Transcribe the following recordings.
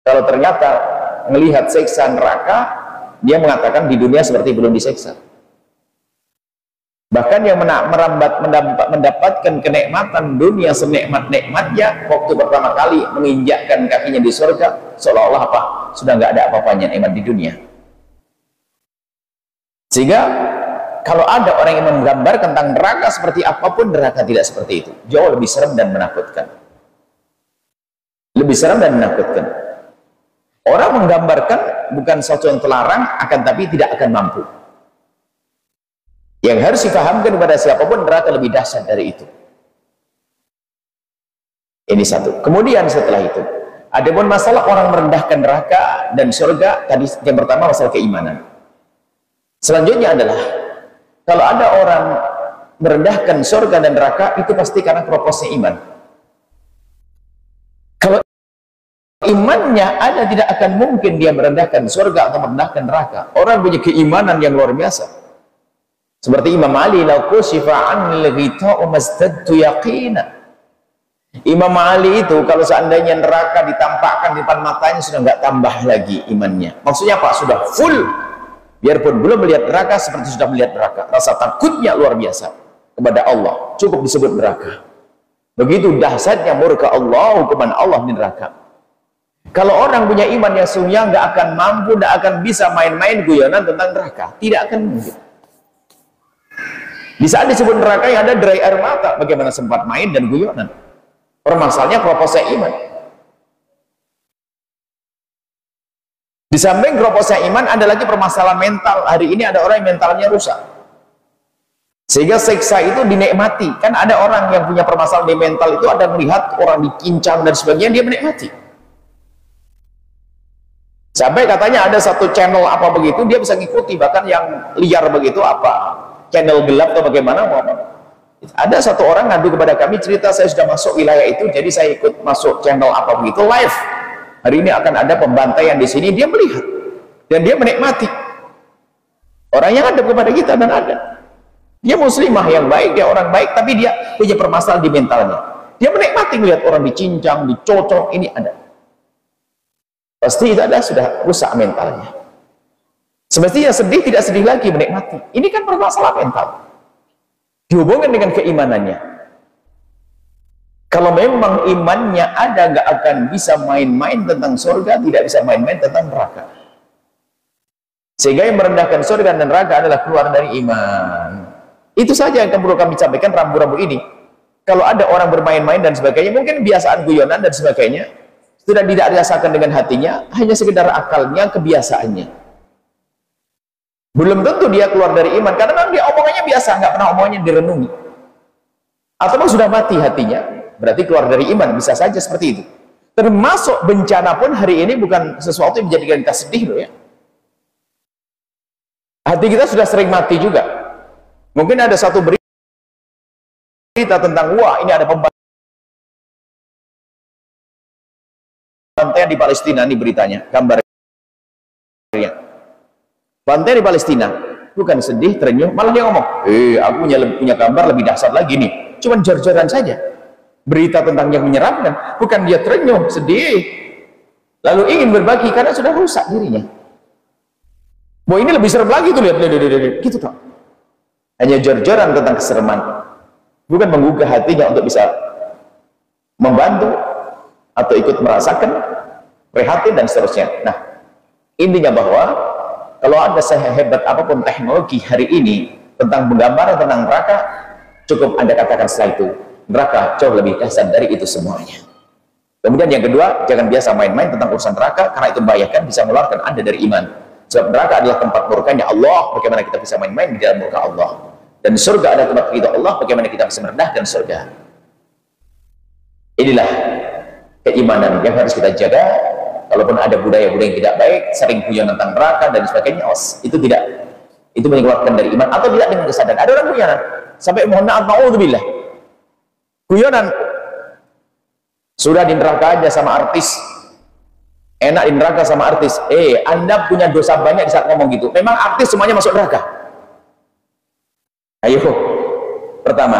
Kalau ternyata melihat siksa neraka, dia mengatakan di dunia seperti belum disiksa. Bahkan yang mendapatkan kenikmatan dunia senikmat-nikmatnya, waktu pertama kali menginjakkan kakinya di surga, seolah-olah apa? Sudah nggak ada apa-apanya nikmat di dunia. Sehingga kalau ada orang yang menggambar tentang neraka seperti apapun, neraka tidak seperti itu. Jauh lebih serem dan menakutkan. Lebih serem dan menakutkan. Orang menggambarkan bukan sesuatu yang terlarang, akan tapi tidak akan mampu. Yang harus difahamkan kepada siapapun, neraka lebih dahsyat dari itu. Ini satu. Kemudian setelah itu, ada pun masalah orang merendahkan neraka dan surga. Tadi yang pertama masalah keimanan. Selanjutnya adalah kalau ada orang merendahkan surga dan neraka, itu pasti karena kroposnya iman. Kalau imannya ada, tidak akan mungkin dia merendahkan surga atau merendahkan neraka. Orang punya keimanan yang luar biasa. Seperti Imam Ali, "Lau kushifa 'anil ghita'u mazdadtu yaqina." Imam Ali itu kalau seandainya neraka ditampakkan di depan matanya, sudah nggak tambah lagi imannya. Maksudnya apa? Sudah full. Biarpun belum melihat neraka, seperti sudah melihat neraka. Rasa takutnya luar biasa kepada Allah, cukup disebut neraka. Begitu dahsyatnya murka Allah, hukuman Allah di neraka. Kalau orang punya iman yang sungguh, nggak akan mampu, nggak akan bisa main-main guyonan tentang neraka. Tidak akan mungkin. Di saat disebut neraka yang ada derai air mata, bagaimana sempat main dan guyonan. Permasalahannya kroposnya iman. Di samping kroposnya iman, ada lagi permasalahan mental. Hari ini ada orang yang mentalnya rusak, sehingga siksa itu dinikmati. Kan ada orang yang punya permasalahan di mental itu, ada melihat orang dicincang dan sebagainya, dia menikmati. Sampai katanya ada satu channel apa begitu, dia bisa ngikuti, bahkan yang liar begitu, apa channel gelap atau bagaimana. Ada satu orang ngadu kepada kami, cerita, saya sudah masuk wilayah itu, jadi saya ikut masuk channel apa begitu live. Hari ini akan ada pembantaian di sini, dia melihat dan dia menikmati. Orang yang ada kepada kita dan ada. Dia muslimah yang baik, dia orang baik, tapi dia punya permasalahan di mentalnya. Dia menikmati melihat orang dicincang, dicocok, ini ada. Pasti itu ada, sudah rusak mentalnya. Semestinya sedih, tidak sedih lagi, menikmati. Ini kan permasalahan mental. Dihubungkan dengan keimanannya. Kalau memang imannya ada, nggak akan bisa main-main tentang surga, tidak bisa main-main tentang neraka. Sehingga yang merendahkan surga dan neraka adalah keluar dari iman. Itu saja yang perlu kami sampaikan rambu-rambu ini. Kalau ada orang bermain-main dan sebagainya, mungkin kebiasaan guyonan dan sebagainya, sudah tidak dirasakan dengan hatinya, hanya sekedar akalnya, kebiasaannya. Belum tentu dia keluar dari iman, karena memang dia omongannya biasa, nggak pernah omongannya direnungi. Atau sudah mati hatinya, berarti keluar dari iman, bisa saja seperti itu. Termasuk bencana pun hari ini bukan sesuatu yang menjadikan kita sedih loh ya. Hati kita sudah sering mati juga. Mungkin ada satu berita tentang, wah ini ada pembantaian di Palestina, ini beritanya, gambarnya. Bantai di Palestina, bukan sedih, terenyuh, malah dia ngomong, aku punya gambar lebih dahsyat lagi nih. Cuman jor-joran saja. Berita tentang yang menyeramkan, bukan dia terenyuh, sedih, lalu ingin berbagi karena sudah rusak dirinya. Wah ini lebih serem lagi tuh, lihat, gitu toh. Hanya jor-joran tentang kesereman, bukan menggugah hatinya untuk bisa membantu atau ikut merasakan, prihatin dan seterusnya. Nah, intinya bahwa kalau ada sehebat apapun teknologi hari ini tentang penggambaran tentang neraka, cukup Anda katakan setelah itu, neraka jauh lebih dahsyat dari itu semuanya. Kemudian yang kedua, jangan biasa main-main tentang urusan neraka, karena itu membahayakan, bisa mengeluarkan Anda dari iman. Sebab neraka adalah tempat murkanya Allah, bagaimana kita bisa main-main di dalam murka Allah. Dan surga adalah tempat ridha Allah, bagaimana kita bisa merendahkan surga. Inilah keimanan yang harus kita jaga. Kalaupun ada budaya-budaya yang tidak baik, sering guyon tentang neraka dan sebagainya, itu tidak, itu mengeluarkan dari iman atau tidak dengan kesadaran. Ada orang guyonan sampai mohon maaf, naudzubillah, guyonan sudah di neraka aja sama artis, enak di neraka sama artis. Anda punya dosa banyak di saat ngomong gitu. Memang artis semuanya masuk neraka? Ayo, pertama,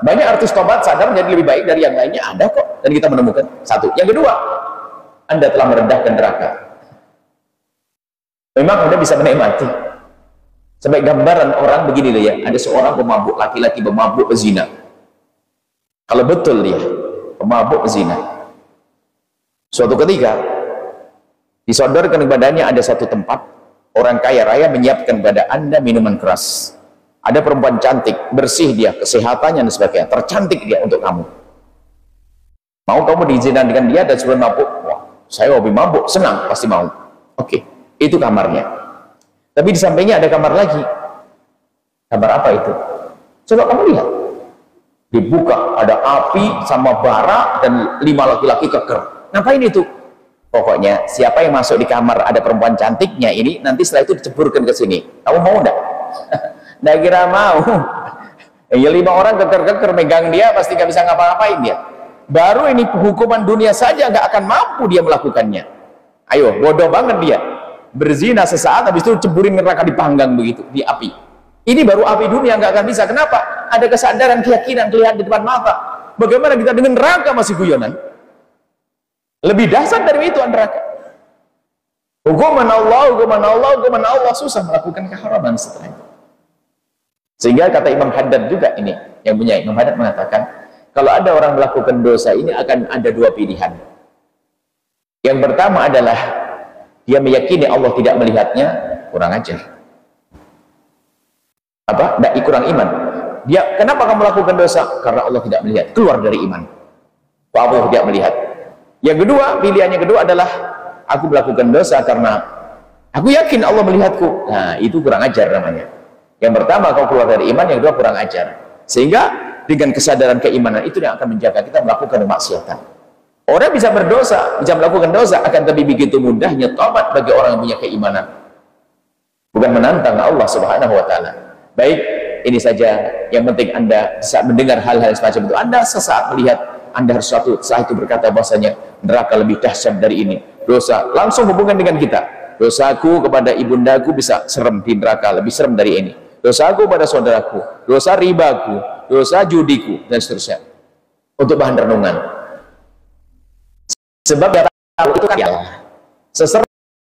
banyak artis tobat sadar menjadi lebih baik dari yang lainnya, ada kok, dan kita menemukan. Satu. Yang kedua, Anda telah merendahkan neraka. Memang Anda bisa menikmati. Sampai gambaran orang begini loh ya, ada seorang pemabuk, laki-laki pemabuk pezina. Kalau betul dia pemabuk pezina, suatu ketika disodorkan kepadanya ada satu tempat, orang kaya raya menyiapkan kepada Anda minuman keras. Ada perempuan cantik, bersih dia, kesehatannya dan sebagainya, tercantik dia untuk kamu. Mau kamu diizinkan dengan dia dan sebelum mabuk? Wah, saya hobi mabuk, senang, pasti mau. Oke, itu kamarnya. Tapi di sampingnya ada kamar lagi. Kamar apa itu? Coba kamu lihat. Dibuka, ada api sama bara dan 5 laki-laki keker. Ngapain itu? Pokoknya siapa yang masuk di kamar ada perempuan cantiknya ini, nanti setelah itu diceburkan ke sini. Kamu mau enggak? Nggak kira mau. Ya 5 orang keker-keker megang dia, pasti nggak bisa ngapa-ngapain dia. Baru ini hukuman dunia saja nggak akan mampu dia melakukannya. Ayo, bodoh banget dia. Berzina sesaat, habis itu ceburin neraka dipanggang begitu, di api. Ini baru api dunia, nggak akan bisa. Kenapa? Ada kesadaran, keyakinan, kelihatan di depan mata. Bagaimana kita dengan neraka masih guyonan? Lebih dahsyat dari itu neraka. Hukuman Allah, susah melakukan keharaman setelah itu. Sehingga kata Imam Haddad juga ini, yang punya Imam Haddad mengatakan, kalau ada orang melakukan dosa ini akan ada 2 pilihan. Yang pertama adalah dia meyakini Allah tidak melihatnya, kurang ajar. Apa? Tidak, kurang iman. Dia, kenapa kamu melakukan dosa? Karena Allah tidak melihat, keluar dari iman. Allah tidak melihat. Yang kedua, pilihan yang kedua adalah aku melakukan dosa karena aku yakin Allah melihatku. Nah, itu kurang ajar namanya. Yang pertama kau keluar dari iman, yang kedua kurang ajar. Sehingga dengan kesadaran keimanan itu yang akan menjaga kita melakukan kemaksiatan. Orang bisa berdosa, bisa melakukan dosa, akan tapi begitu mudahnya taubat bagi orang yang punya keimanan. Bukan menantang Allah Subhanahu wa taala. Baik, ini saja yang penting Anda bisa mendengar hal-hal semacam itu. Anda sesaat melihat, Anda harus saat itu berkata bahwasanya neraka lebih dahsyat dari ini. Dosa langsung hubungan dengan kita. Dosaku kepada ibundaku bisa serem di neraka, lebih serem dari ini. Dosaku pada saudaraku, dosa ribaku, dosa judiku, dan seterusnya. Untuk bahan renungan. Sebab yang tahu itu kan Allah. Seserem